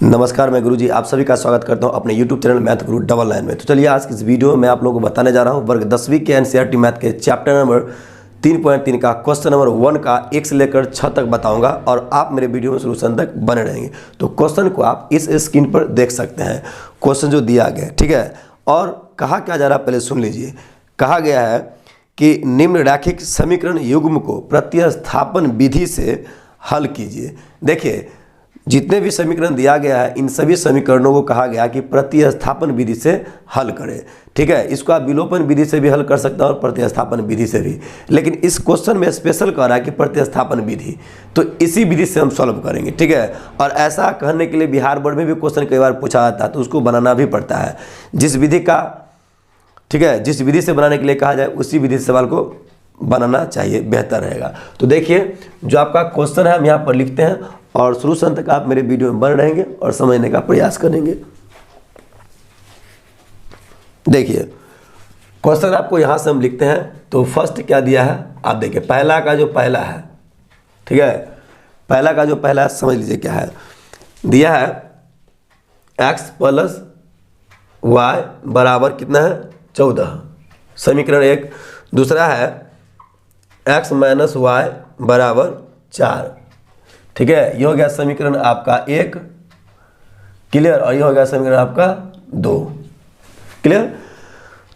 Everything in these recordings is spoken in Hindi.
नमस्कार, मैं गुरुजी आप सभी का स्वागत करता हूं अपने YouTube चैनल मैथ गुरु डबल नाइन में। तो चलिए आज की इस वीडियो में आप लोगों को बताने जा रहा हूं वर्ग 10वीं के एनसीईआरटी मैथ के चैप्टर नंबर 3.3 का क्वेश्चन नंबर 1 का 1 से लेकर 6 तक बताऊंगा और आप मेरे वीडियो में सोल्यूशन तक बने रहेंगे। तो क्वेश्चन को आप इस स्क्रीन पर देख सकते हैं, क्वेश्चन जो दिया गया है, ठीक है। और कहा क्या जा रहा है पहले सुन लीजिए। कहा गया है कि निम्न रैखिक समीकरण युग्म को प्रतिस्थापन विधि से हल कीजिए। देखिए जितने भी समीकरण दिया गया है इन सभी समीकरणों को कहा गया कि प्रतिस्थापन विधि से हल करें, ठीक है। इसको आप विलोपन विधि से भी हल कर सकते हैं और प्रतिस्थापन विधि से भी, लेकिन इस क्वेश्चन में स्पेशल कह रहा है कि प्रतिस्थापन विधि, तो इसी विधि से हम सॉल्व करेंगे, ठीक है। और ऐसा कहने के लिए बिहार बोर्ड में भी क्वेश्चन कई बार पूछा जाता है, तो उसको बनाना भी पड़ता है जिस विधि का, ठीक है, जिस विधि से बनाने के लिए कहा जाए उसी विधि से सवाल को बनाना चाहिए, बेहतर रहेगा। तो देखिए जो आपका क्वेश्चन है हम यहाँ पर लिखते हैं और सोल्यूशन तक आप मेरे वीडियो में बने रहेंगे और समझने का प्रयास करेंगे। देखिए क्वेश्चन आपको यहाँ से हम लिखते हैं। तो फर्स्ट क्या दिया है आप देखिए, पहला का जो पहला है, ठीक है, पहला का जो पहला है समझ लीजिए क्या है। दिया है x प्लस वाई बराबर कितना है 14, समीकरण 1। दूसरा है x माइनस वाई बराबर 4, ठीक है। ये हो गया समीकरण आपका 1, क्लियर। और ये हो गया समीकरण आपका 2, क्लियर।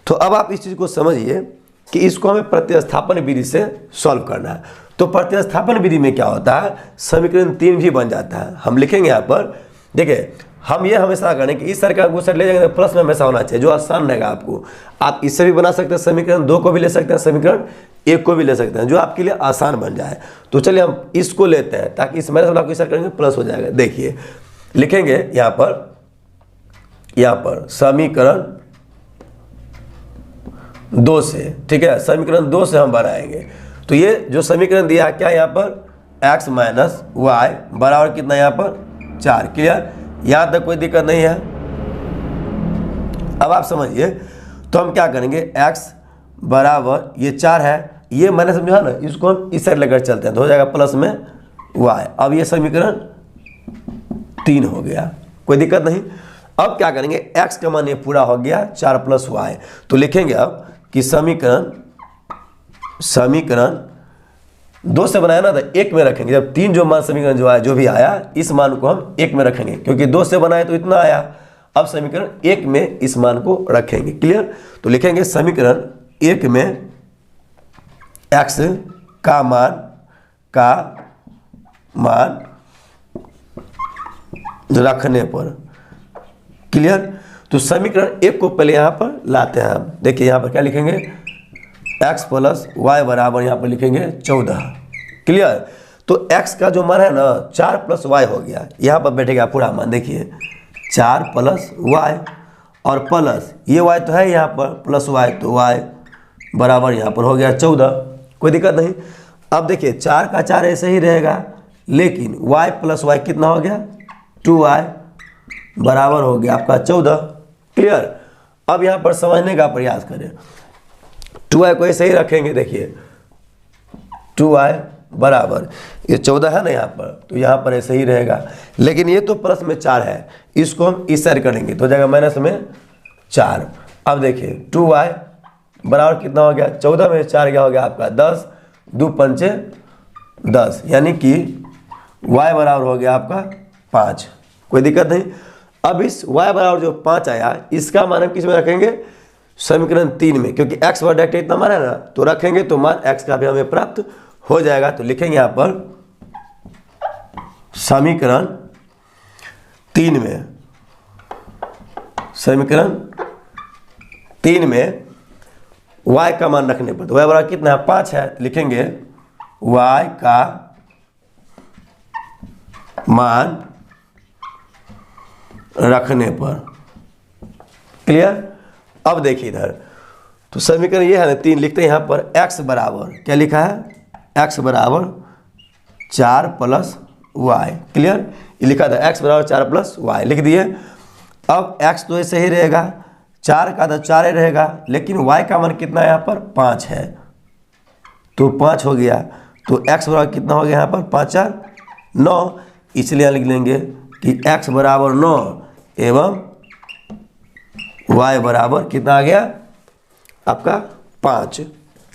तो अब आप इस चीज़ को समझिए कि इसको हमें प्रतिस्थापन विधि से सॉल्व करना है। तो प्रतिस्थापन विधि में क्या होता है, समीकरण 3 भी बन जाता है। हम लिखेंगे यहाँ पर, देखिए हम ये हमेशा करें कि इस सर का गुस्सा ले जाएंगे तो प्लस में हमेशा होना चाहिए, जो आसान रहेगा आपको। आप इससे भी बना सकते हैं, समीकरण 2 को भी ले सकते हैं, समीकरण 1 को भी ले सकते हैं, जो आपके लिए आसान बन जाए। तो चलिए हम इसको लेते हैं ताकि इस माइनस वाला को इस सर करेंगे प्लस हो जाएगा। देखिए लिखेंगे यहाँ पर समीकरण 2 से, ठीक है, समीकरण 2 से हम बनाएंगे। तो ये जो समीकरण दिया है क्या यहाँ पर x माइनस वाई बराबर कितना यहाँ पर 4, क्लियर। यहाँ तक कोई दिक्कत नहीं है। अब आप समझिए तो हम क्या करेंगे, x बराबर ये 4 है, ये मैंने समझा ना, इसको हम इस साइड लेकर चलते हैं तो हो जाएगा प्लस में y। अब ये समीकरण 3 हो गया, कोई दिक्कत नहीं। अब क्या करेंगे, x का मान ये पूरा हो गया 4 प्लस y। तो लिखेंगे अब कि समीकरण 2 से बनाया ना तो 1 में रखेंगे। जब 3 जो मान समीकरण जो आया, जो भी आया, इस मान को हम 1 में रखेंगे, क्योंकि 2 से बनाए तो इतना आया। अब समीकरण 1 में इस मान को रखेंगे, क्लियर। तो लिखेंगे समीकरण 1 में x का मान रखने पर, क्लियर। तो समीकरण 1 को पहले यहाँ पर लाते हैं हम। देखिए यहाँ पर क्या लिखेंगे, x प्लस वाई बराबर यहाँ पर लिखेंगे 14, क्लियर। तो x का जो मान है ना 4 प्लस वाई हो गया, यहाँ पर बैठेगा पूरा मान। देखिए 4 प्लस वाई और प्लस ये y तो है यहाँ पर, प्लस y, तो y बराबर यहाँ पर हो गया 14, कोई दिक्कत नहीं। अब देखिए 4 का 4 ऐसे ही रहेगा, लेकिन y प्लस वाई कितना हो गया 2y बराबर हो गया आपका 14, क्लियर। अब यहाँ पर समझने का प्रयास करें, 2y को ऐसे ही रखेंगे। देखिए 2y बराबर ये 14 है ना यहाँ पर, तो यहाँ पर ऐसे ही रहेगा, लेकिन ये तो प्लस में 4 है, इसको हम इस साइड करेंगे तो हो जाएगा माइनस में 4। अब देखिए 2y बराबर कितना हो गया, 14 में 4 क्या हो गया आपका 10, 2 पंचे 10, यानी कि y बराबर हो गया आपका 5, कोई दिक्कत नहीं। अब इस y बराबर जो 5 आया, इसका मान हम किस में रखेंगे, समीकरण 3 में, क्योंकि x पर डायरेक्ट इतना मान है ना, तो रखेंगे तो मान x का भी हमें प्राप्त हो जाएगा। तो लिखेंगे यहाँ पर समीकरण 3 में y का मान रखने पर, तो y बराबर कितना है 5 है, तो लिखेंगे y का मान रखने पर, क्लियर। अब देखिए इधर तो समीकरण ये है ना 3, लिखते हैं यहाँ पर x बराबर क्या लिखा है, x बराबर 4 प्लस वाई, क्लियर। ये लिखा था x बराबर 4 प्लस वाई, लिख दिए। अब x तो ऐसे ही रहेगा, 4 का तो 4 ही रहेगा, लेकिन y का मान कितना है यहाँ पर 5 है, तो 5 हो गया। तो x बराबर कितना हो गया यहाँ पर 5 4 9, इसलिए लिख लेंगे कि x बराबर 9 एवं y बराबर कितना आ गया आपका 5।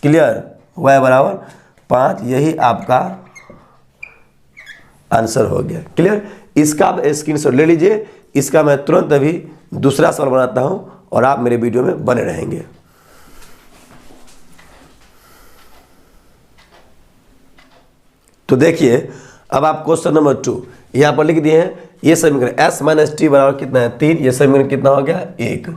क्लियर, y बराबर 5, यही आपका आंसर हो गया। क्लियर, इसका आप स्क्रीनशॉट ले लीजिए। इसका मैं तुरंत अभी दूसरा सवाल बनाता हूं और आप मेरे वीडियो में बने रहेंगे। तो देखिए, अब आप क्वेश्चन नंबर 2 यहां पर लिख दिए हैं। ये समीकरण s माइनस टी बराबर कितना है 3, ये समीकरण कितना हो गया 1।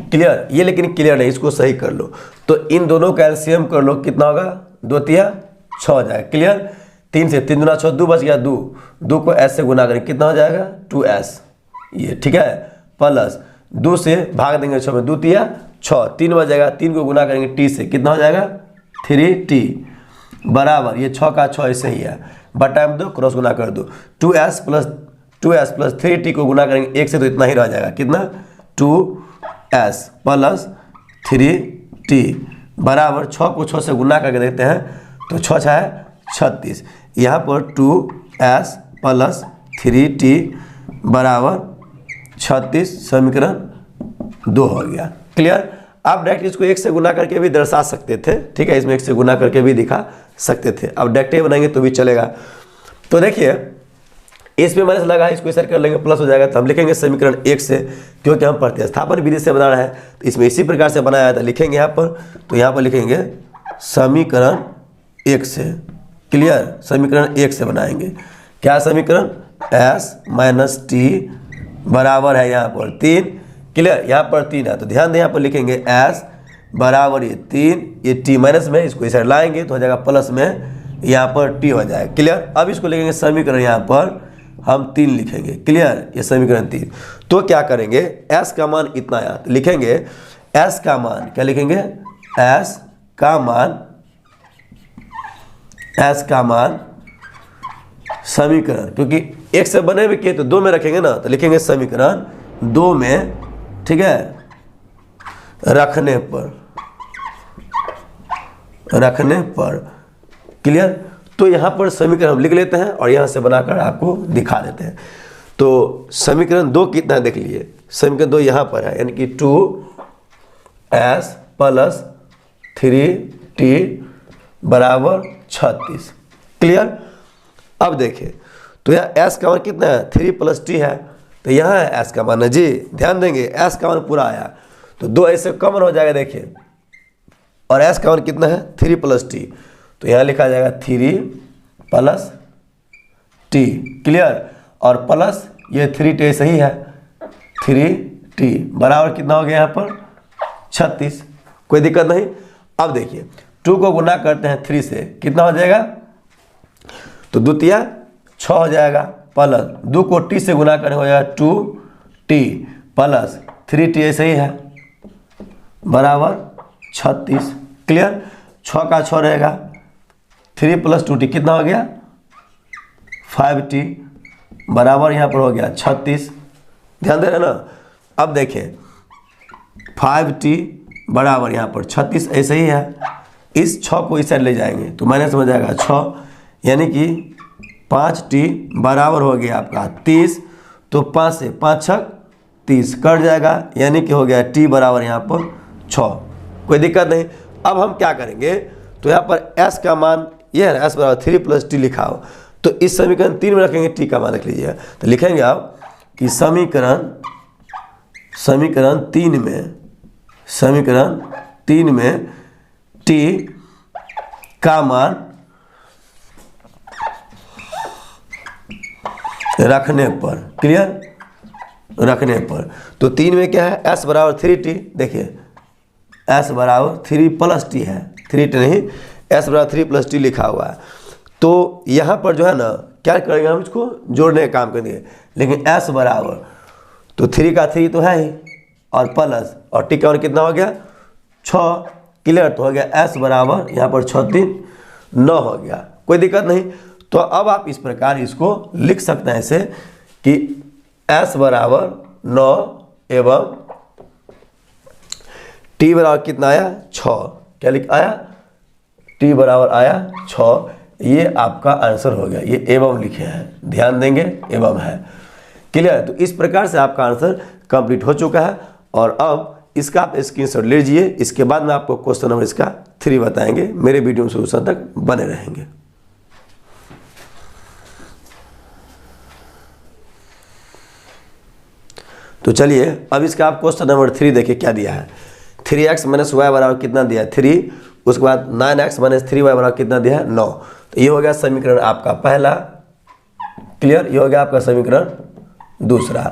क्लियर, ये लेकिन क्लियर नहीं, इसको सही कर लो। तो इन दोनों का एलसीएम कर लो, कितना होगा 2 तिया 6 हो जाएगा। क्लियर, 3 से 3 दूना 6, 2 बच गया 2 को s से गुना करें कितना हो जाएगा 2s, ये ठीक है। प्लस 2 से भाग देंगे 6 में, 2 तिया 6, 3 बच जाएगा, 3 को गुना करेंगे t से कितना हो जाएगा 3t बराबर, ये 6 का 6 ऐसे ही है, बटा में 2 क्रॉस गुना कर दो, 2s प्लस 3t को गुना करेंगे 1 से तो इतना ही रह जाएगा, कितना 2s प्लस 3t बराबर 6 को 6 से गुना करके देखते हैं तो 6 6 है 36। यहाँ पर 2s प्लस 3t बराबर 36 समीकरण 2 हो गया। क्लियर, आप डायरेक्ट इसको 1 से गुना करके भी दर्शा सकते थे, ठीक है, इसमें 1 से गुना करके भी दिखा सकते थे। अब डायरेक्ट बनाएंगे तो भी चलेगा। तो देखिए, इसमें माइनस लगा है, इसको इसे कर लेंगे प्लस हो जाएगा, तो हम लिखेंगे समीकरण 1 से, क्योंकि हम प्रतिस्थापन विधि से बना रहे हैं तो इसमें इसी प्रकार से बनाया था, लिखेंगे यहाँ पर। तो यहाँ पर लिखेंगे समीकरण 1 से। क्लियर, समीकरण 1 से बनाएंगे। क्या समीकरण s माइनस टी बराबर है यहाँ पर 3। क्लियर, यहाँ पर 3 है तो ध्यान दें यहाँ पर लिखेंगे s बराबर ये 3, ये t माइनस में, इसको इस साइड लाएंगे तो हो जाएगा प्लस में, यहाँ पर t हो जाएगा। क्लियर, अब इसको लिखेंगे समीकरण, यहाँ पर हम 3 लिखेंगे। क्लियर, ये समीकरण 3। तो क्या करेंगे, s का मान इतना आया तो लिखेंगे s का मान, क्या लिखेंगे s का मान समीकरण, क्योंकि 1 से बने हुए किए तो 2 में रखेंगे ना, तो लिखेंगे समीकरण 2 में, ठीक है, रखने पर। क्लियर, तो यहाँ पर समीकरण हम लिख लेते हैं और यहाँ से बनाकर आपको दिखा देते हैं। तो समीकरण 2 कितना है देख लीजिए, समीकरण 2 यहाँ पर है, यानी कि 2s प्लस 3t बराबर 36। क्लियर, अब देखिए, तो यहाँ s का मान कितना है 3 प्लस t है, तो यहाँ है s का मान है जी, ध्यान देंगे s का मान पूरा आया तो 2 ऐसे कॉमन हो जाएगा देखिए, और s का मान कितना है 3 प्लस t, तो यहाँ लिखा जाएगा 3 प्लस t। क्लियर, और प्लस ये 3t सही है, 3t बराबर कितना हो गया यहाँ पर 36, कोई दिक्कत नहीं। अब देखिए 2 को गुना करते हैं 3 से, कितना हो जाएगा, तो 2 तिया 6 हो जाएगा, प्लस 2 को t से गुना करें हो जाएगा 2t प्लस 3t ऐसे ही है बराबर 36। क्लियर, 6 का 6 रहेगा, 3 प्लस 2t कितना हो गया 5t बराबर यहाँ पर हो गया 36। ध्यान दे रहे ना। अब देखें 5t बराबर यहाँ पर 36 ऐसे ही है, इस 6 को इस साइड ले जाएंगे तो माइनस हो जाएगा 6, यानी कि 5t बराबर हो गया आपका 30, तो 5 से 5 छक 30 कट जाएगा, यानी कि हो गया t बराबर यहाँ पर 6, कोई दिक्कत नहीं। अब हम क्या करेंगे, तो यहाँ पर s का मान ये है, s बराबर 3 प्लस t लिखा हो, तो इस समीकरण 3 में रखेंगे, t का मान रख लीजिएगा, तो लिखेंगे आप कि समीकरण 3 में t का मान रखने पर। क्लियर, रखने पर, तो 3 में क्या है s बराबर 3t, देखिए s बराबर 3 प्लस t है, 3t नहीं, s बराबर 3 प्लस t लिखा हुआ है। तो यहाँ पर जो है ना क्या करेंगे, हम इसको जोड़ने का काम करेंगे, लेकिन s बराबर तो 3 का 3 तो है ही, और प्लस और t का मान कितना हो गया 6। क्लियर, तो हो गया s बराबर यहाँ पर 6 3 9 हो गया, कोई दिक्कत नहीं। तो अब आप इस प्रकार इसको लिख सकते हैं ऐसे कि s बराबर 9 एवं t बराबर कितना आया 6, क्या लिख आया t बराबर आया 6, ये आपका आंसर हो गया। ये एवं लिखे हैं, ध्यान देंगे एवं है। क्लियर। तो इस प्रकार से आपका आंसर कंप्लीट हो चुका है और अब इसका आप स्क्रीनशॉट ले लीजिए। इसके बाद में आपको क्वेश्चन नंबर इसका 3 बताएंगे। मेरे वीडियो में सोल्यूशन तक बने रहेंगे। तो चलिए अब इसका आप क्वेश्चन नंबर 3 देखिए क्या दिया है। 3x माइनस वाई बराबर कितना दिया है 3, उसके बाद 9x माइनस 3y बराबर कितना दिया है 9। तो ये हो गया समीकरण आपका पहला, क्लियर। ये हो गया आपका समीकरण दूसरा।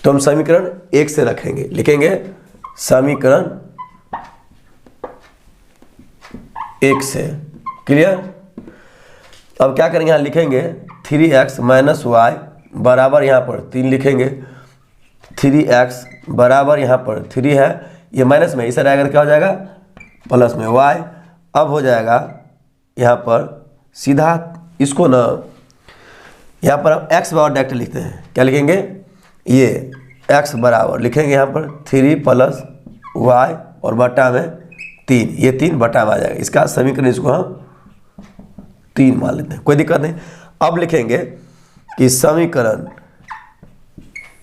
तो हम समीकरण 1 से रखेंगे, लिखेंगे समीकरण 1 से, क्लियर। अब क्या करेंगे, यहाँ लिखेंगे 3x माइनस वाई बराबर यहाँ पर 3 लिखेंगे। 3x बराबर यहाँ पर 3 है, ये माइनस में, इसे रहेगा क्या हो जाएगा प्लस में y। अब हो जाएगा यहाँ पर सीधा इसको ना यहाँ पर हम x बराबर डायरेक्ट लिखते हैं। क्या लिखेंगे, ये x बराबर लिखेंगे यहाँ पर 3 प्लस y और बटा में 3, ये 3 बटा में आ जाएगा। इसका समीकरण इसको हम 3 मान लेते हैं, कोई दिक्कत नहीं। अब लिखेंगे कि समीकरण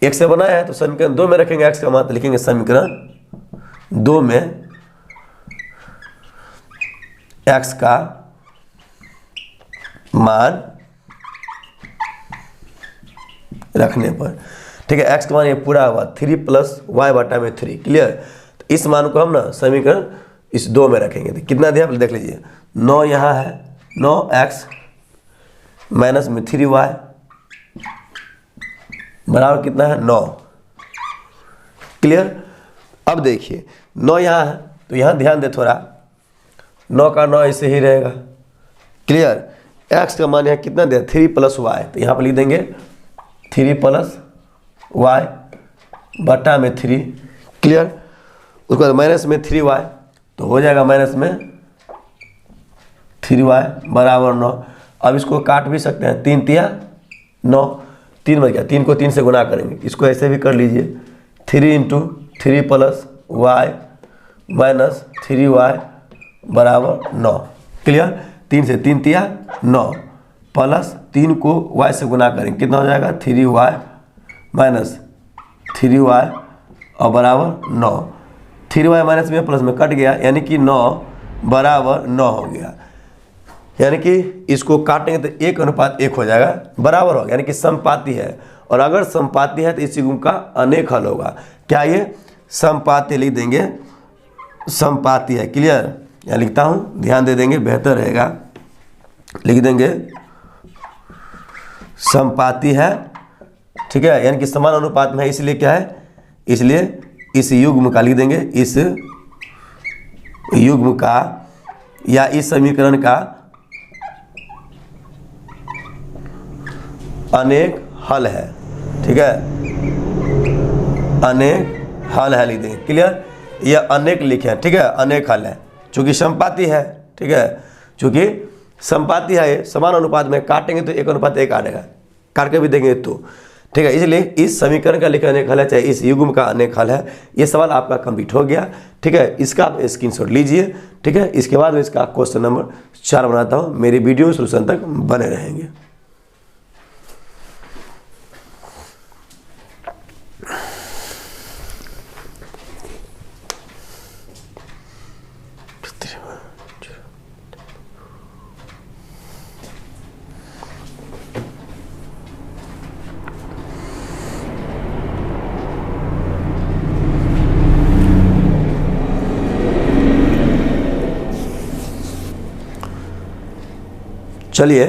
1 से बनाया है तो समीकरण 2 में रखेंगे x का मान, तो लिखेंगे समीकरण 2 में x का मान रखने पर, ठीक है। x का मान ये पूरा हुआ 3 प्लस वाई बटा में 3, क्लियर। तो इस मान को हम ना समीकरण इस 2 में रखेंगे। तो कितना दिया देख लीजिए, 9 यहाँ है, 9x माइनस में 3y बराबर कितना है 9, क्लियर। अब देखिए 9 यहाँ है तो यहाँ ध्यान दे थोड़ा, 9 का 9 ऐसे ही रहेगा, क्लियर। x का मान यहाँ कितना दिया 3 प्लस वाई, तो यहाँ पर लिख देंगे 3 प्लस वाई बटा में 3, क्लियर। उसके बाद माइनस में 3y, तो हो जाएगा माइनस में 3y बराबर 9। अब इसको काट भी सकते हैं, 3 तिया 9, 3 बच गया, 3 को 3 से गुना करेंगे। इसको ऐसे भी कर लीजिए, 3 into 3 plus Y minus 3y बराबर 9, क्लियर। 3 से 3 तिया 9 प्लस 3 को y से गुना करेंगे, कितना हो जाएगा 3y माइनस 3y और बराबर 9। 3y माइनस में प्लस में कट गया, यानी कि 9 बराबर 9 हो गया। यानी कि इसको काटेंगे तो 1:1 हो जाएगा, बराबर होगा, यानी कि समपाती है। और अगर समपाती है तो इस युग्म का अनेक हल होगा। क्या ये समपाती लिख देंगे, समपाती है, क्लियर। यहाँ लिखता हूँ, ध्यान दे देंगे बेहतर रहेगा, लिख देंगे समपाती है, ठीक है। यानी कि समान अनुपात में है, इसलिए क्या है, इसलिए इस युग्म का लिख देंगे, इस युग्म का या इस समीकरण का अनेक हल है, ठीक है। अनेक हल है लिख देंगे, क्लियर। यह अनेक लिखे, ठीक है, अनेक हल है, चूँकि समपाती है, ठीक है। चूँकि समपाती है, ये समान अनुपात में, काटेंगे तो 1:1 आएगा, काट के भी देंगे तो, ठीक है। इसलिए इस समीकरण का लिखा अनेक हल है, चाहे इस युग्म का अनेक हल है। ये सवाल आपका कंप्लीट हो गया, ठीक है। इसका आप स्क्रीनशॉट लीजिए, ठीक है। इसके बाद में इसका क्वेश्चन नंबर 4 बनाता हूँ। मेरी वीडियो सोल्यूशन तक बने रहेंगे। चलिए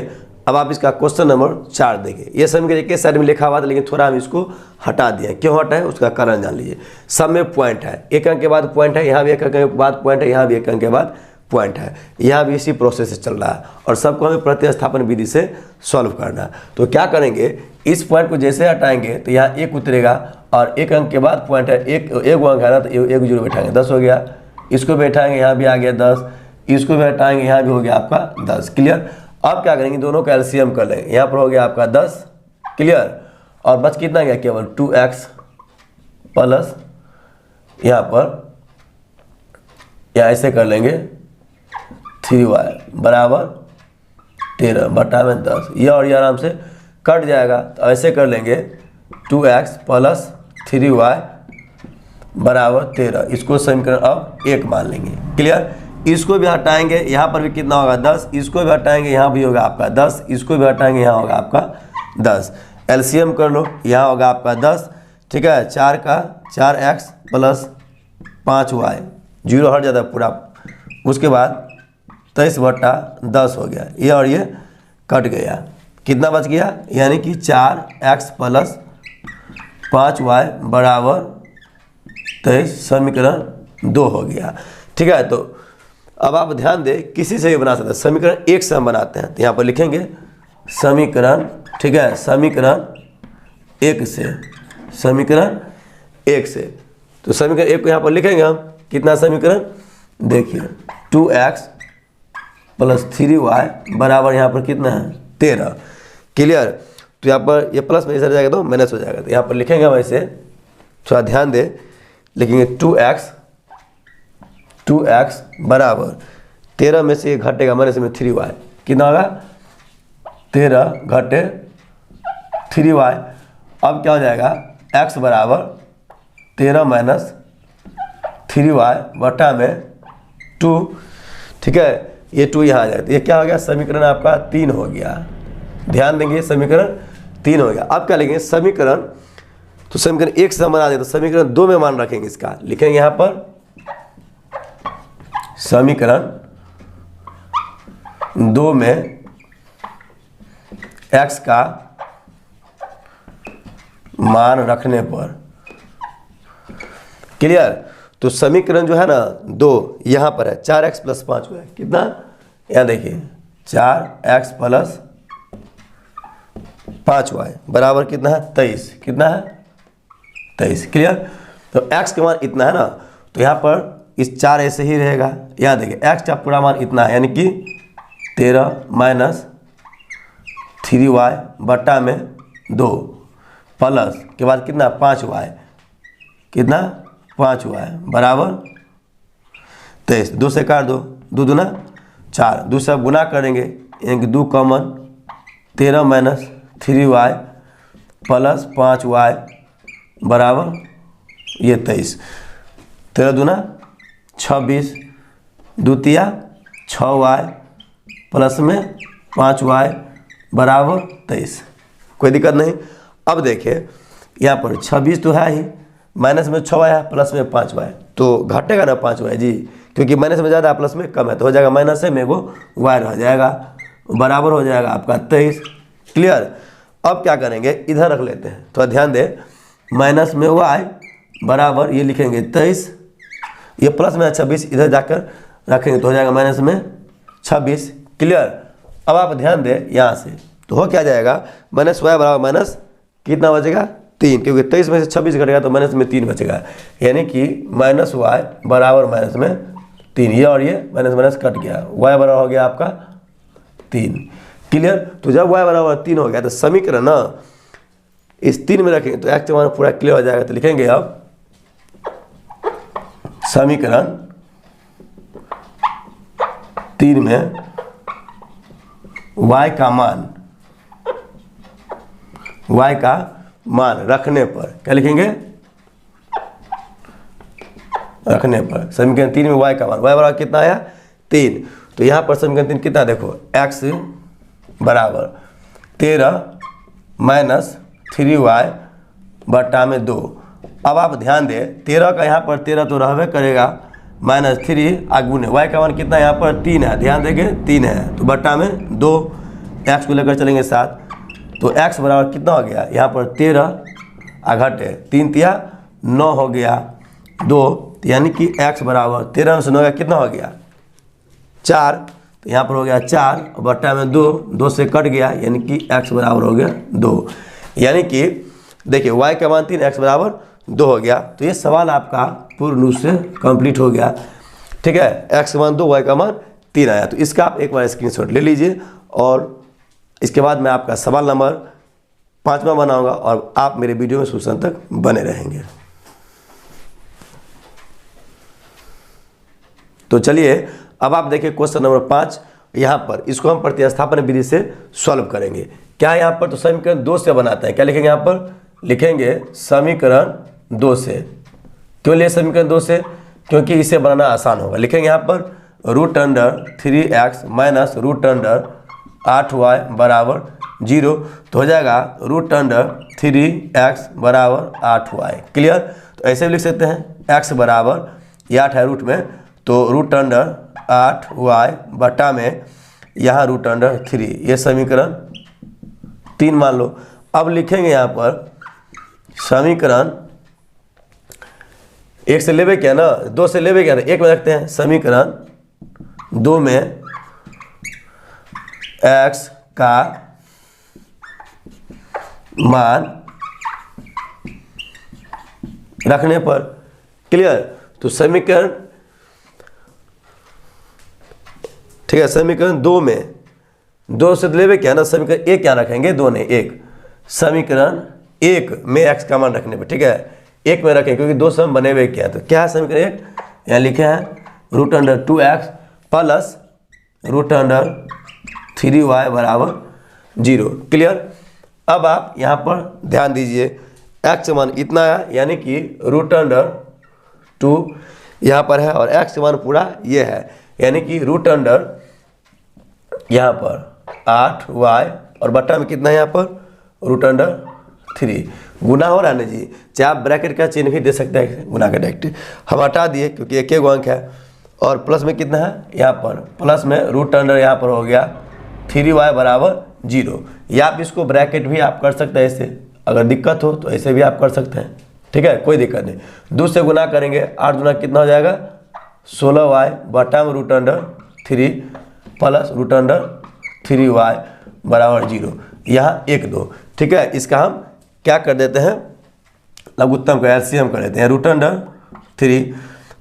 अब आप इसका क्वेश्चन नंबर 4 देखिए। ये समीकरण एक साइड में लिखा हुआ था, लेकिन थोड़ा हम इसको हटा दिए। क्यों हटा है उसका कारण जान लीजिए। सब में पॉइंट है, एक अंक के बाद पॉइंट है, यहाँ भी एक अंक के बाद पॉइंट है, यहाँ भी एक अंक के बाद पॉइंट है, यहाँ भी इसी प्रोसेस से चल रहा है और सबको हमें प्रतिस्थापन विधि से सॉल्व करना है। तो क्या करेंगे, इस पॉइंट को जैसे हटाएंगे तो यहाँ 1 उतरेगा और एक अंक के बाद पॉइंट है, एक अंक है ना, तो 1 0 बैठाएंगे 10 हो गया। इसको बैठाएंगे, यहाँ भी आ गया 10, इसको भी हटाएंगे, यहाँ भी हो गया आपका 10, क्लियर। अब क्या करेंगे, दोनों का एलसीएम कर लेंगे। यहाँ पर हो गया आपका 10, क्लियर। और बच कितना गया, केवल 2x प्लस यहाँ पर, यहाँ ऐसे कर लेंगे 3y बराबर 13 बटा में 10। ये और ये आराम से कट जाएगा। तो ऐसे कर लेंगे 2x प्लस 3y बराबर 13। इसको समीकरण अब 1 मान लेंगे। क्लियर। इसको भी हटाएंगे, यहाँ पर भी कितना होगा 10, इसको भी हटाएंगे, यहाँ भी होगा आपका 10, इसको भी हटाएंगे, यहाँ होगा आपका 10। एलसीएम कर लो, यहाँ होगा आपका 10, ठीक है। 4 का 4x प्लस 5y, 0 हट जाता है पूरा। उसके बाद 23/10 हो गया, ये और ये कट गया, कितना बच गया, यानी कि 4x प्लस 5y बराबर 23, समीकरण 2 हो गया। ठीक है। तो अब आप ध्यान दें, किसी से भी बना सकते हैं। समीकरण 1 से हम बनाते हैं, तो यहाँ पर लिखेंगे समीकरण, ठीक है, समीकरण 1 से, समीकरण 1 से। तो समीकरण 1 को यहाँ पर लिखेंगे हम, कितना समीकरण, देखिए 2x प्लस 3y बराबर यहाँ पर कितना है 13। क्लियर। तो यहाँ पर ये प्लस में इधर जाएगा तो माइनस हो जाएगा, तो यहाँ पर लिखेंगे हम ऐसे, थोड़ा ध्यान दे, लिखेंगे 2x बराबर 13 में से ये घटेगा माइनस में 3y, कितना होगा 13 घटे 3y। अब क्या हो जाएगा, x बराबर 13 माइनस 3y बटा में 2, ठीक है। ये 2 यहाँ आ जाएगा, तो ये क्या हो गया, समीकरण आपका 3 हो गया। ध्यान देंगे, समीकरण 3 हो गया। अब क्या लिखेंगे, समीकरण, तो समीकरण 1 से हम बना दे, तो समीकरण 2 में मान रखेंगे इसका, लिखेंगे यहाँ पर समीकरण 2 में x का मान रखने पर। क्लियर। तो समीकरण जो है ना 2 यहाँ पर है, 4x प्लस 5 है, कितना, यहाँ देखिए 4x प्लस 5y बराबर कितना है 23, कितना है 23। क्लियर। तो x का मान इतना है ना, तो यहाँ पर इस 4 ऐसे ही रहेगा। यहाँ देखिए x का पूरा मान इतना है, यानी कि 13 माइनस 3y बटा में 2 प्लस के बाद कितना 5y, कितना 5y बराबर 23। 2 से काट दो, 2 दूना 4, 2 से गुना करेंगे, यानी कि 2 common, 13 minus 3y plus 5y बराबर ये 23। 13 दूना 26, द्वितीया 6y प्लस में 5y बराबर 23। कोई दिक्कत नहीं। अब देखिए यहाँ पर 26 तो है ही, माइनस में 6y है, प्लस में 5y, तो घटेगा ना 5y जी, क्योंकि माइनस में ज़्यादा प्लस में कम है, तो हो जाएगा माइनस में वो y रह जाएगा, बराबर हो जाएगा आपका 23। क्लियर। अब क्या करेंगे, इधर रख लेते हैं, थोड़ा ध्यान दे, माइनस में y बराबर ये लिखेंगे 23, ये प्लस में 26 इधर जाकर रखेंगे तो हो जाएगा माइनस में 26। क्लियर। अब आप ध्यान दें यहाँ से, तो हो क्या जाएगा, माइनस y बराबर माइनस कितना बचेगा 3, क्योंकि 23 में से 26 घटेगा तो माइनस में 3 बचेगा, यानी कि माइनस y बराबर माइनस में 3। ये और ये माइनस माइनस कट गया, y बराबर हो गया आपका 3। क्लियर। तो जब y बराबर 3 हो गया तो समीकरण ना इस 3 में रखेंगे तो x मान पूरा क्लियर हो जाएगा। तो लिखेंगे अब समीकरण 3 में y का मान रखने पर, क्या लिखेंगे, रखने पर समीकरण 3 में y का मान, y बराबर कितना आया 3। तो यहाँ पर समीकरण 3 कितना, देखो x बराबर 13 माइनस 3y बटा में 2। अब आप ध्यान दें, 13 का यहाँ पर 13 तो रहबे करेगा, माइनस 3 आगुने, y का मान कितना यहाँ पर 3 है, ध्यान देंगे 3 है, तो बटा में 2, x को लेकर चलेंगे 7, तो x बराबर कितना हो गया, यहाँ पर 13 घटे 3 तिया 9 हो गया 2, यानी कि x बराबर 13 में से 9 गया कितना हो गया 4, तो यहाँ पर हो गया 4 बटा में 2, 2 से कट गया, यानी कि x बराबर हो गया 2। यानी कि देखिए y का मान 3, x बराबर 2 हो गया। तो ये सवाल आपका पूर्ण रूप से कंप्लीट हो गया। ठीक है, x का मान 2, y का मान 3 आया। तो इसका आप एक बार स्क्रीनशॉट ले लीजिए और इसके बाद मैं आपका सवाल नंबर 5वां बनाऊंगा और आप मेरे वीडियो में शुरू तक बने रहेंगे। तो चलिए अब आप देखिए क्वेश्चन नंबर 5, यहाँ पर इसको हम प्रतिस्थापन विधि से सॉल्व करेंगे। क्या है यहाँ पर, तो समीकरण 2 से बनाते हैं। क्या लिखेंगे यहाँ पर, लिखेंगे समीकरण 2 से। क्यों लिए समीकरण 2 से? क्योंकि इसे बनाना आसान होगा। लिखेंगे यहाँ पर √3x माइनस √8y बराबर 0, तो हो जाएगा √3x बराबर 8y। क्लियर? तो ऐसे भी लिख सकते हैं x बराबर, ये 8 है रूट में, तो √8y बटा में यहाँ √3, ये समीकरण 3 मान लो। अब लिखेंगे यहाँ पर समीकरण 1 से लेवे क्या ना, 2 से लेवे क्या ना, 1 में रखते हैं। समीकरण 2 में x का मान रखने पर, क्लियर? तो समीकरण, ठीक है, समीकरण 2 में 2 से लेवे क्या ना, समीकरण 1 क्या रखेंगे, 2 ने 1, समीकरण 1 में x का मान रखने पर, ठीक है, 1 में रखें क्योंकि 2 सम बने हुए क्या है। तो क्या है समीकरण 1? यहाँ लिखे हैं √2x प्लस √3y बराबर 0। क्लियर? अब आप यहाँ पर ध्यान दीजिए, x मान इतना है, यानी कि √2 यहाँ पर है और x मान पूरा ये है, यानी कि यहाँ पर 8y और बट्टा में कितना है यहाँ पर √3। गुना हो रहा है ना जी, चाहे आप ब्रैकेट का चिन्ह भी दे सकते हैं गुना का डायरेक्ट, हम हटा दिए क्योंकि एक एक अंक है। और प्लस में कितना है यहाँ पर, प्लस में √, यहाँ पर हो गया 3y बराबर 0। या आप इसको ब्रैकेट भी आप कर सकते हैं ऐसे, अगर दिक्कत हो तो ऐसे भी आप कर सकते हैं, ठीक है, कोई दिक्कत नहीं। 2 से गुना करेंगे, 8 गुना कितना हो जाएगा 16y बटा में √3 प्लस √3y बराबर 0, यहाँ 1 2, ठीक है। इसका हम क्या कर देते हैं, लघुत्तम का एलसीएम कर देते हैं, √3,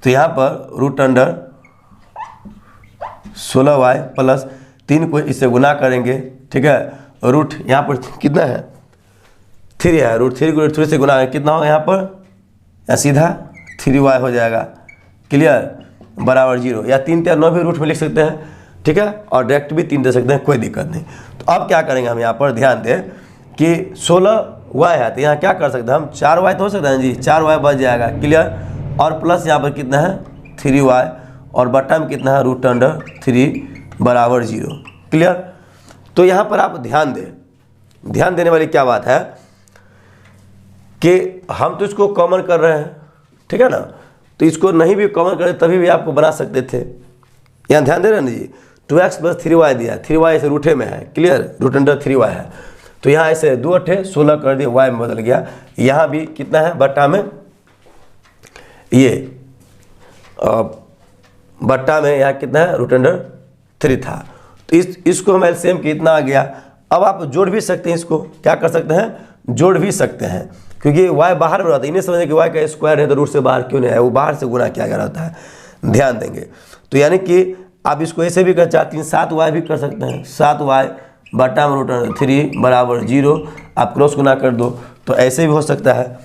तो यहाँ पर √16y प्लस 3 को इससे गुना करेंगे, ठीक है। रूट यहाँ पर कितना है 3 है, √3 को √3 से गुना करेंगे, कितना होगा यहाँ पर, या सीधा 3y हो जाएगा। क्लियर? बराबर 0, या 3 3 9 भी रूट में लिख सकते हैं, ठीक है, और डायरेक्ट भी 3 दे सकते हैं, कोई दिक्कत नहीं। तो अब क्या करेंगे हम यहाँ पर, ध्यान दें कि 16y है, तो यहाँ क्या कर सकते हैं हम, 4y तो हो सकता है जी, 4y बच जाएगा। क्लियर? और प्लस यहाँ पर कितना है 3y और बट्टा में कितना है √3 बराबर 0। क्लियर? तो यहाँ पर आप ध्यान दें, ध्यान देने वाली क्या बात है कि हम तो इसको कॉमन कर रहे हैं, ठीक है ना, तो इसको नहीं भी कॉमन करें तभी भी आपको बना सकते थे। यहाँ ध्यान दे रहे हैं ना जी, 2x प्लस 3y दिया, 3y ऐसे रूठे में है, क्लियर, √3y है, तो यहाँ ऐसे 2 8 16 कर दिए, y में बदल गया। यहाँ भी कितना है बट्टा में, ये बट्टा में यहाँ कितना है √3 था, तो इसको हम एलसीएम कितना आ गया। अब आप जोड़ भी सकते हैं, इसको क्या कर सकते हैं, जोड़ भी सकते हैं, क्योंकि y बाहर में रहता है, इन्हें समझे कि y का स्क्वायर है तो रूट से बाहर क्यों नहीं है, वो बाहर से गुना किया गया रहता है, ध्यान देंगे। तो यानी कि आप इसको ऐसे भी कर चाहते हैं, 7y भी कर सकते हैं, 7y बटा में √3 बराबर 0, आप क्रॉस गुना कर दो तो ऐसे भी हो सकता है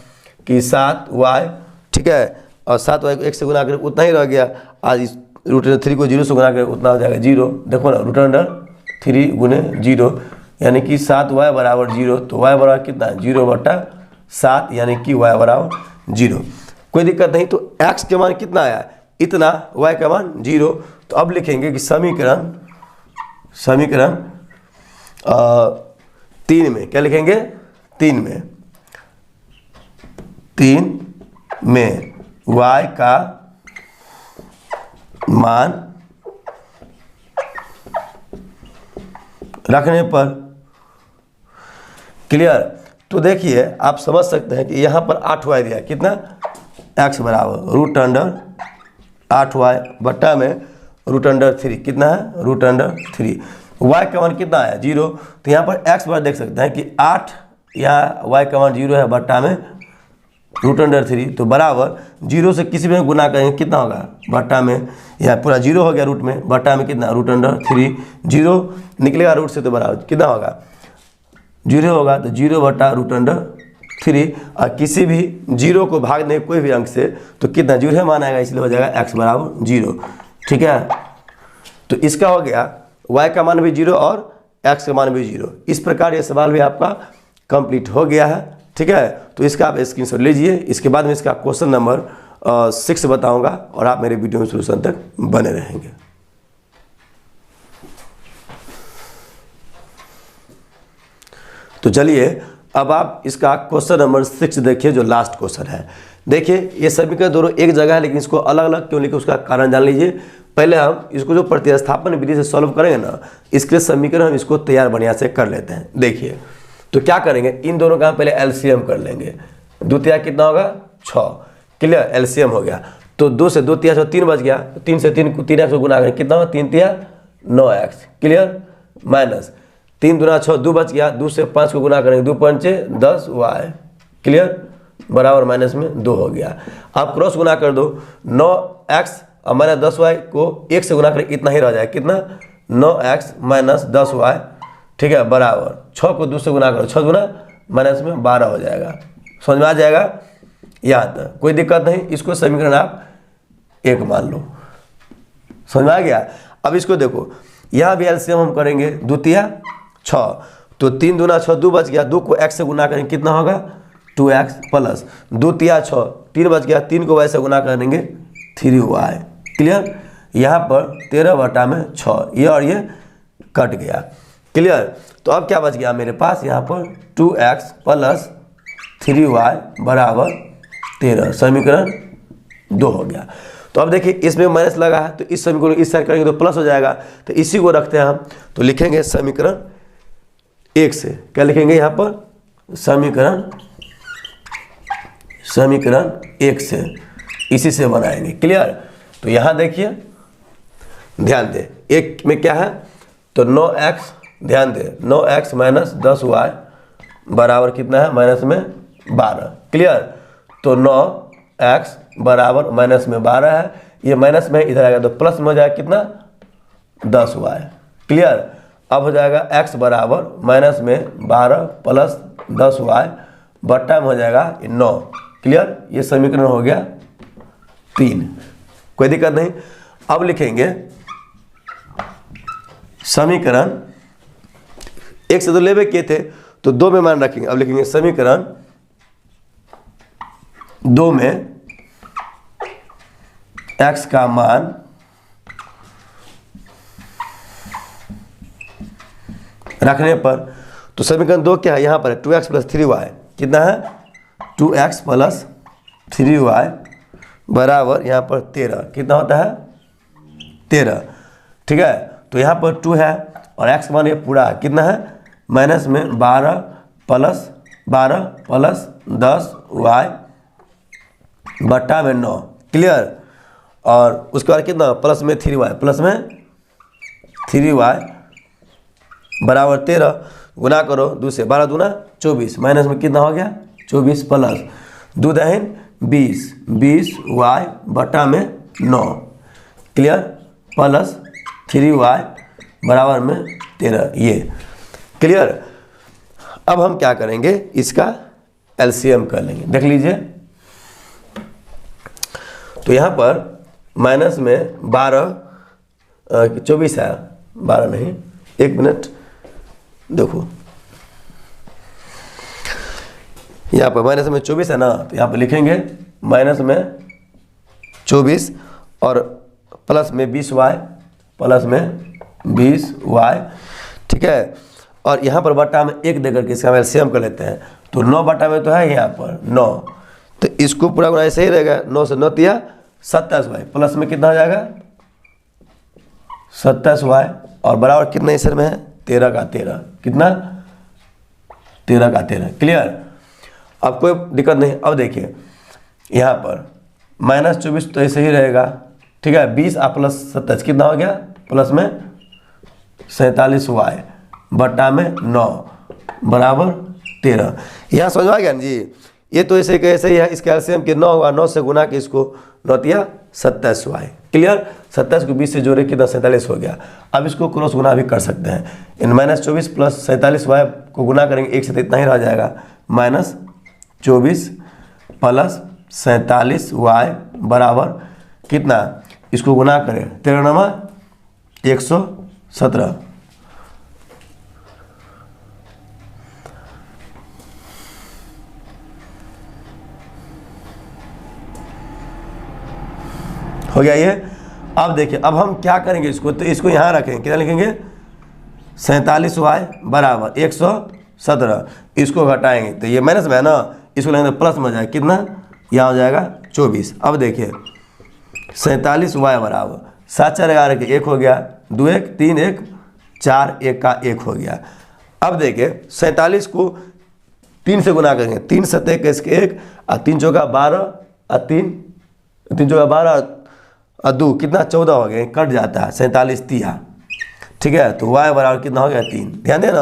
कि 7y, ठीक है, और 7y को 1 से गुना कर उतना ही रह गया, आज इस √3 को 0 से गुना कर उतना हो जाएगा 0। देखो ना √3 गुने 0 यानी कि 7y बराबर 0, तो y बराबर कितना 0/7, यानी कि y बराबर 0। कोई दिक्कत नहीं। तो x के मान कितना आया, इतना, y का मान 0। तो अब लिखेंगे कि समीकरण 3 में क्या लिखेंगे, 3 में y का मान रखने पर। क्लियर? तो देखिए आप समझ सकते हैं कि यहाँ पर 8y दिया, कितना, x बराबर √8y बट्टा में √3, कितना है √3, y का मान कितना है 0। तो यहाँ पर x बार देख सकते हैं कि 8, यहाँ y का मान 0 है बट्टा में √3, तो बराबर 0 से किसी में गुना करेंगे कितना होगा, बट्टा में, यहाँ पूरा 0 हो गया रूट में, बट्टा में कितना √3, 0 निकलेगा रूट से तो बराबर कितना होगा 0 होगा, तो 0/√3, और किसी भी 0 को भाग दें कोई भी अंक से तो कितना 0 मान आएगा, इसलिए हो जाएगा x बराबर 0। ठीक है, तो इसका हो गया y का मान भी 0 और x का मान भी 0। इस प्रकार ये सवाल भी आपका कंप्लीट हो गया है। ठीक है, तो इसका आप स्क्रीनशॉट लीजिए। इसके बाद में इसका क्वेश्चन नंबर 6 बताऊंगा और आप मेरे वीडियो में सोल्यूशन तक बने रहेंगे। तो चलिए अब आप इसका क्वेश्चन नंबर 6 देखिए, जो लास्ट क्वेश्चन है। देखिए ये समीकरण दोनों एक जगह है, लेकिन इसको अलग अलग क्यों लिखे उसका कारण जान लीजिए। पहले हम इसको जो प्रतिस्थापन विधि से सॉल्व करेंगे ना, इसके समीकरण हम इसको तैयार बढ़िया से कर लेते हैं। देखिए तो क्या करेंगे, इन दोनों का हम पहले एलसीएम कर लेंगे। 2 तिया कितना होगा 6, क्लियर, एलसीएम हो गया। तो 2 से 2 तिया 3 बच गया, 3 से 3 3x को गुना करें कितना होगा 3 तिया 9x, क्लियर, माइनस 3 दूना 6 2 बच गया, 2 से 5 को गुना करेंगे 2 पंचे 10y, क्लियर, बराबर माइनस में 2 हो गया। आप क्रॉस गुना कर दो, 9x और माइनस 10y को 1 से गुना करें इतना ही रह जाए, कितना 9x माइनस 10y, ठीक है, बराबर 6 को 2 से गुना करो, 6 गुना माइनस में 12 हो जाएगा। समझ में आ जाएगा, यहाँ तक कोई दिक्कत नहीं। इसको समीकरण आप 1 मान लो, समझ में आ गया। अब इसको देखो, यहाँ भी एलसीएम हम करेंगे, 2 तिया 6, तो 3 दूना 6 2 बच गया, 2 को x से गुना करेंगे कितना होगा 2x प्लस 2 तिया 6 3 बच गया, 3 को y से गुना करेंगे 3y, क्लियर। यहाँ पर 13/6 ये और ये कट गया, क्लियर। तो अब क्या बच गया मेरे पास, यहाँ पर 2x प्लस 3y बराबर 13, समीकरण 2 हो गया। तो अब देखिए इसमें माइनस लगा है, तो इस समीकरण इस साइड करेंगे तो प्लस हो जाएगा, तो इसी को रखते हैं हम। तो लिखेंगे समीकरण 1 से, क्या लिखेंगे यहाँ पर समीकरण 1 से, इसी से बनाएंगे, क्लियर। तो यहाँ देखिए ध्यान दे, 1 में क्या है तो 9x, ध्यान दे 9x माइनस 10y बराबर कितना है माइनस में 12, क्लियर। तो 9x बराबर माइनस में 12 है, ये माइनस में इधर आएगा तो प्लस में हो जाएगा कितना 10y, क्लियर। अब हो जाएगा x बराबर माइनस में 12 प्लस 10y बट्टा में हो जाएगा 9, क्लियर। ये समीकरण हो गया 3, कोई दिक्कत नहीं। अब लिखेंगे समीकरण 1 से तो लेवे किए थे, तो 2 में मान रखेंगे। अब लिखेंगे समीकरण 2 में x का मान रखने पर, तो समीकरण 2 क्या है, यहाँ पर 2x प्लस 3y कितना है 2x प्लस 3y बराबर यहाँ पर 13, कितना होता है 13, ठीक है। तो यहाँ पर 2 है और x मान ये पूरा कितना है माइनस में 12 प्लस 10y बट्टा में 9, क्लियर। और उसके बाद कितना प्लस में 3y, प्लस में 3y बराबर 13, गुना करो 2 से 12 दूना 24, माइनस में कितना हो गया 24 प्लस 2 दहन 20y बटा में 9, क्लियर, प्लस 3y बराबर में 13, ये क्लियर। अब हम क्या करेंगे, इसका एलसीएम कर लेंगे, देख लीजिए। तो यहाँ पर माइनस में 24 है, 12 नहीं, 1 मिनट देखो, यहाँ पर माइनस में 24 है ना, तो यहाँ पर लिखेंगे माइनस में 24 और प्लस में 20y, प्लस में 20y, ठीक है। और यहाँ पर बट्टा में 1 देकर के इसका एलसीएम कर लेते हैं, तो 9 बट्टा में तो है यहाँ पर 9, तो इसको पूरा गुना ऐसे ही रहेगा, 9 से 9 तिया 27y, प्लस में कितना हो जाएगा 27y और बराबर कितना इसर में है 13 का 13, कितना 13 का 13, क्लियर। अब कोई दिक्कत नहीं। अब देखिए यहाँ पर माइनस 24 तो ऐसे ही रहेगा, ठीक है, 20 और प्लस 27 कितना हो गया प्लस में 47y बट्टा में 9 बराबर 13। यहाँ समझ आ गया ना जी, ये तो ऐसे कैसे ही है, इसका एलसीएम के 9 हुआ, 9 से गुना के इसको 9 तिया 27y, क्लियर। 27 को 20 से जोड़े कितना 47 हो गया। अब इसको क्रॉस गुना भी कर सकते हैं, इन माइनस 24 प्लस 47y को गुना करेंगे 1 से तो इतना ही रह जाएगा, माइनस 24 प्लस 47y बराबर कितना, इसको गुना करें 13 नमा 117, हो गया ये। अब देखिए अब हम क्या करेंगे इसको, तो इसको यहाँ रखेंगे, कितना लिखेंगे 47y बराबर 117, इसको घटाएंगे तो ये माइनस में है ना, इसको लेंगे तो प्लस में हो जाएगा, कितना यहाँ हो जाएगा 24। अब देखिए 47y बराबर 7 4 11 के 1 हो गया, 2 1 3 1 4 1 का 1 हो गया। अब देखिए 47 को 3 से गुना करेंगे, 3 7 1 इसके 1 और 3 चौका 12 और 3 चौका 12 और 2 कितना 14 हो गया, कट जाता है 47 तिया, ठीक है। तो y बराबर कितना हो गया 3, ध्यान देना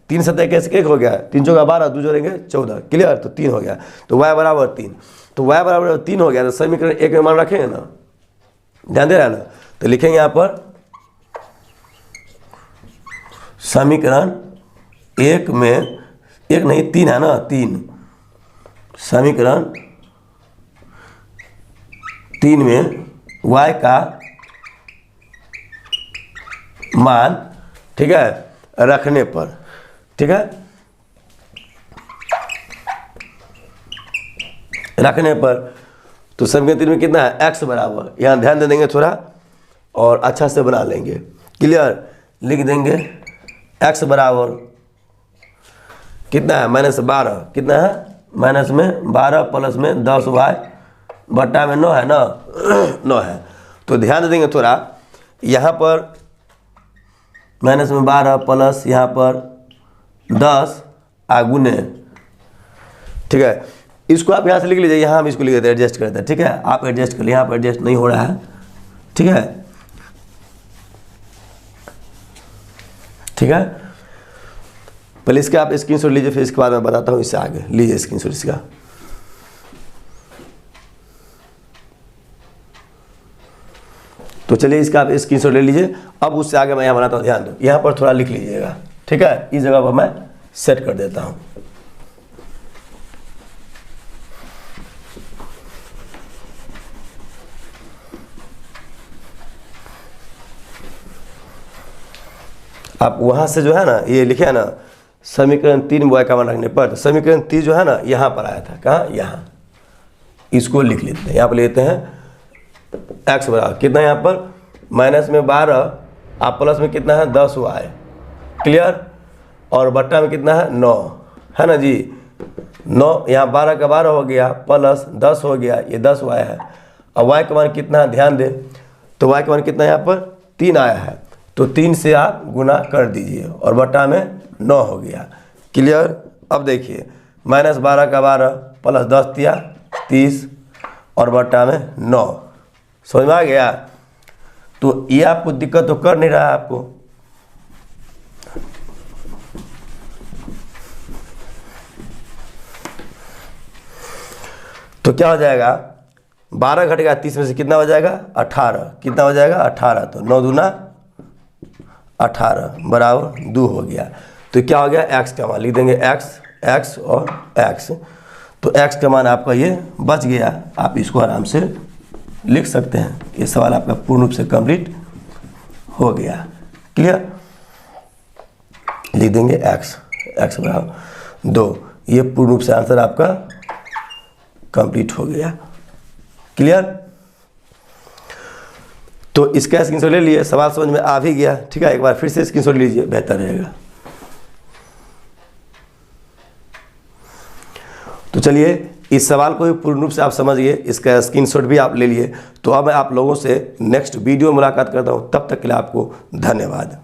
3 7 1 इसके 1 हो गया, 3 चौका 12 2 जोड़ेंगे 14, क्लियर। तो 3 हो गया, तो y बराबर 3, तो y बराबर 3 हो गया, तो समीकरण 1 में मान रखेंगे ना, ध्यान दे रहा है ना। तो लिखेंगे यहाँ पर समीकरण 1 में 1 नहीं 3 है ना, 3 समीकरण 3 में y का मान, ठीक है, रखने पर, ठीक है, रखने पर तो समीकरण 3 में कितना है x बराबर, यहाँ ध्यान दे देंगे थोड़ा और अच्छा से बना लेंगे, क्लियर। लिख देंगे x बराबर कितना है -12, कितना है माइनस में 12 प्लस में 10y बट्टा में 9 है ना 9 है। तो ध्यान देंगे थोड़ा, यहाँ पर माइनस में 12 प्लस यहाँ पर 10 आगुने, ठीक है। इसको आप यहाँ से लिख लीजिए, यहाँ हम इसको लिख देते हैं, एडजस्ट करते हैं, ठीक है। आप एडजस्ट कर लीजिए, यहाँ पर एडजस्ट नहीं हो रहा है, ठीक है, ठीक है। पहले इसका आप स्क्रीनशॉट लीजिए, फिर इसके बाद मैं बताता हूँ इससे आगे। लीजिए स्क्रीनशॉट इसका, तो चलिए इसका आप स्क्रीनशॉट ले लीजिए। अब उससे आगे मैं यहाँ बनाता हूँ, ध्यान दो, यहाँ पर थोड़ा लिख लीजिएगा, ठीक है। इस जगह पर मैं सेट कर देता हूँ। आप वहाँ से जो है ना ये लिखे है ना समीकरण 3 y का मान रखने पर, तो समीकरण 3 जो है ना यहाँ पर आया था, कहाँ यहाँ, इसको लिख लेते हैं, यहाँ पर लेते हैं x बराबर कितना, यहाँ पर माइनस में 12 आप प्लस में कितना है 10y, क्लियर, और बट्टा में कितना है 9 है ना जी, 9 यहाँ 12 का 12 हो गया प्लस 10 हो गया, ये 10y है। अब y का मान कितना है ध्यान दें, तो y का मान कितना यहाँ पर 3 आया है, तो 3 से आप गुना कर दीजिए और बट्टा में 9 हो गया, क्लियर। अब देखिए -12 का 12 प्लस 10 दिया 30 और बट्टा में 9, समझ में आ गया। तो ये आपको दिक्कत तो कर नहीं रहा है आपको, तो क्या हो जाएगा 12 घटेगा 30 में से कितना हो जाएगा 18, कितना हो जाएगा 18, तो 9 दूना 18 बराबर 2 हो गया। तो क्या हो गया x का मान लिख देंगे, x और x, तो x का मान आपका ये बच गया। आप इसको आराम से लिख सकते हैं, ये सवाल आपका पूर्ण रूप से कंप्लीट हो गया, क्लियर। लिख देंगे x बराबर 2, ये पूर्ण रूप से आंसर आपका कंप्लीट हो गया, क्लियर। तो इसका स्क्रीनशॉट ले लिए, सवाल समझ में आ भी गया, ठीक है। एक बार फिर से स्क्रीनशॉट लीजिए, बेहतर रहेगा। तो चलिए इस सवाल को भी पूर्ण रूप से आप समझिए, इसका स्क्रीनशॉट भी आप ले लिए। तो अब मैं आप लोगों से नेक्स्ट वीडियो में मुलाकात करता हूँ, तब तक के लिए आपको धन्यवाद।